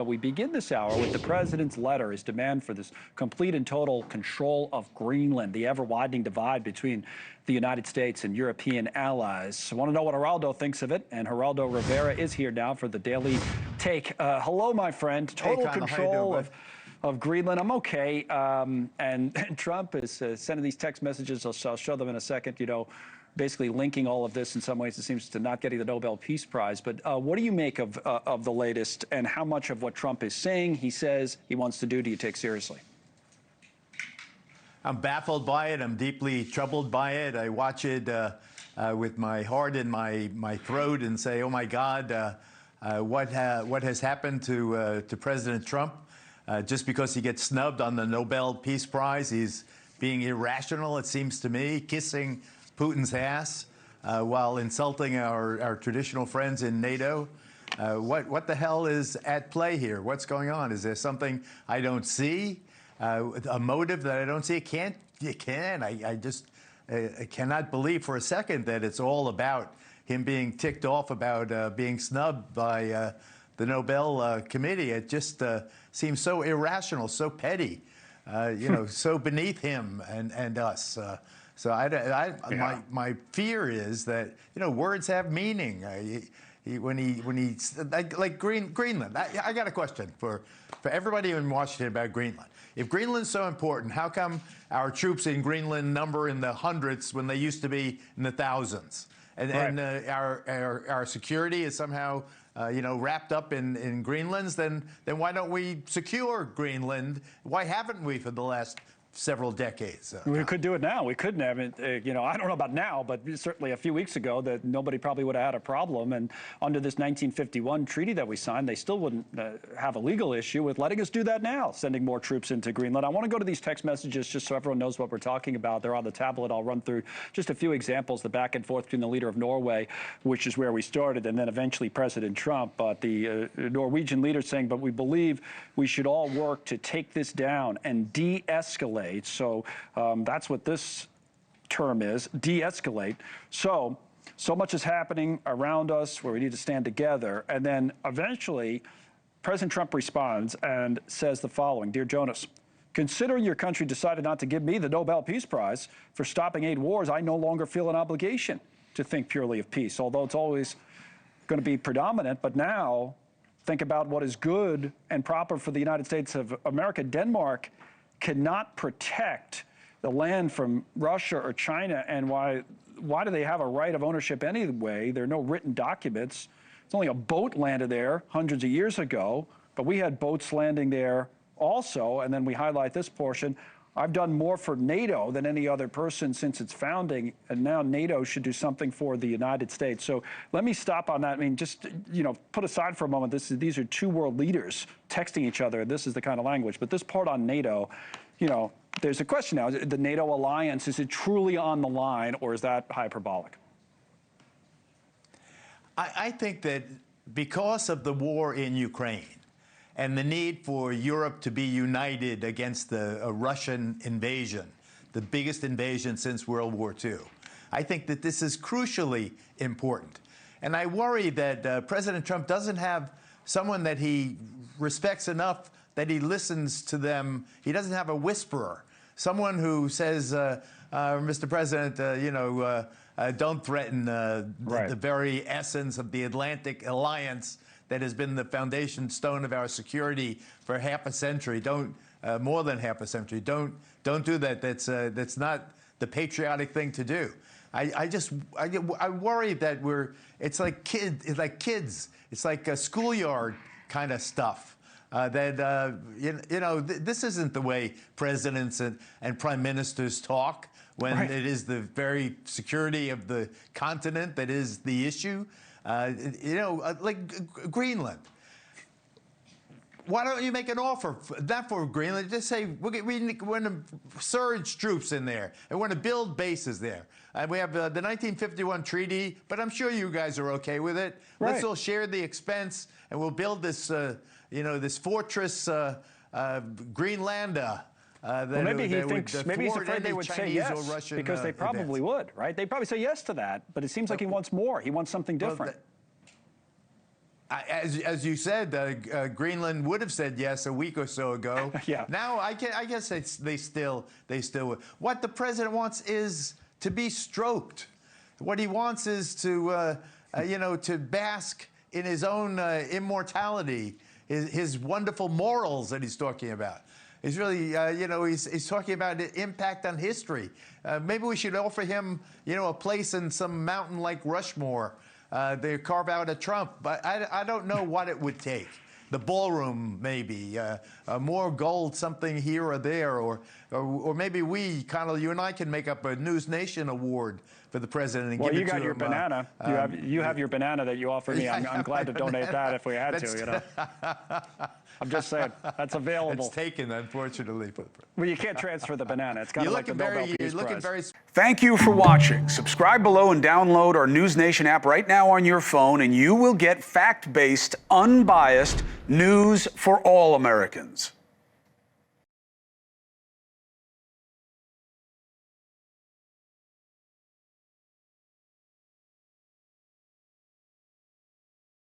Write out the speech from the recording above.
We begin this hour with the president's letter, his demand for this complete and total control of Greenland, the ever-widening divide between the United States and European allies. I want to know what Geraldo thinks of it, and Geraldo Rivera is here now for the Daily Take. Hello, my friend. Total control of Greenland. I'm okay. And Trump is sending these text messages. I'll show them in a second, you know, basically linking all of this in some ways. It seems to not getting the Nobel Peace Prize. But what do you make of the latest, and how much of what Trump is saying, he says he wants to do you take seriously? I'm baffled by it. I'm deeply troubled by it. I watch it with my heart in my throat and say, oh my God, what has happened to President Trump? Just because he gets snubbed on the Nobel Peace Prize, he's being irrational, it seems to me, kissing Putin's ass while insulting our traditional friends in NATO. What the hell is at play here? What's going on? Is there something I don't see? A motive that I don't see? I cannot believe for a second that it's all about him being ticked off about being snubbed by the Nobel Committee. It just seems so irrational, so petty, you know, so beneath him and us. So my fear is that, you know, words have meaning. When he like Greenland. I got a question for everybody in Washington about Greenland. If Greenland's so important, how come our troops in Greenland number in the hundreds when they used to be in the thousands? And our security is somehow you know, wrapped up in Greenland's, then why don't we secure Greenland? Why haven't we for the last several decades? We could do it now. We couldn't have it. You know, I don't know about now, but certainly a few weeks ago that nobody probably would have had a problem. And under this 1951 treaty that we signed, they still wouldn't have a legal issue with letting us do that now, sending more troops into Greenland. I want to go to these text messages just so everyone knows what we're talking about. They're on the tablet. I'll run through just a few examples, the back and forth between the leader of Norway, which is where we started, and then eventually President Trump. But the Norwegian leader saying, but we believe we should all work to take this down and de-escalate. So that's what this term is, de-escalate. So much is happening around us where we need to stand together. And then eventually, President Trump responds and says the following: Dear Jonas, considering your country decided not to give me the Nobel Peace Prize for stopping 8 wars, I no longer feel an obligation to think purely of peace, although it's always going to be predominant. But now, think about what is good and proper for the United States of America. Denmark cannot protect the land from Russia or China, and why do they have a right of ownership anyway? There are no written documents. It's only a boat landed there hundreds of years ago, but we had boats landing there also, and then we highlight this portion. I've done more for NATO than any other person since its founding, and now NATO should do something for the United States. So let me stop on that. I mean, just, you know, put aside for a moment, these are two world leaders texting each other. This is the kind of language. But this part on NATO, you know, there's a question now. The NATO alliance, is it truly on the line, or is that hyperbolic? I think that because of the war in Ukraine, and the need for Europe to be united against a Russian invasion, the biggest invasion since World War II. I think that this is crucially important. And I worry that President Trump doesn't have someone that he respects enough that he listens to them. He doesn't have a whisperer, someone who says, Mr. President, you know, don't threaten the very essence of the Atlantic Alliance that has been the foundation stone of our security for half a century. Don't more than half a century. Don't do that. That's not the patriotic thing to do. I worry that it's like kids. It's like a schoolyard kind of stuff. You know, this isn't the way presidents and prime ministers talk when it is the very security of the continent that is the issue. You know, like Greenland. Why don't you make an offer, not for Greenland, just say, we want to surge troops in there, and we want to build bases there. And we have the 1951 treaty, but I'm sure you guys are okay with it. Right. Let's all share the expense, and we'll build this, you know, this fortress, Greenland. Well, maybe he thinks, maybe he's afraid they would say yes, because they probably would, right? They'd probably say yes to that, but it seems like he wants more. He wants something different. As you said, Greenland would have said yes a week or so ago. Yeah. Now I guess they still would. What the president wants is to be stroked. What he wants is to to bask in his own immortality, his wonderful morals that he's talking about. He's really, he's talking about the impact on history. Maybe we should offer him, a place in some mountain like Rushmore. They carve out a Trump, but I don't know what it would take. The ballroom, maybe, more gold, something here or there, or maybe we, Connell, you and I can make up a NewsNation award for the president and well, give you it to him. got your banana. You have your banana that you offered me. I'm glad to donate that if we had to. I'm just saying that's available. It's taken, unfortunately. Well, you can't transfer the banana. It's kind of like the Nobel Peace Prize. Thank you for watching. Subscribe below and download our NewsNation app right now on your phone, and you will get fact-based, unbiased news for all Americans.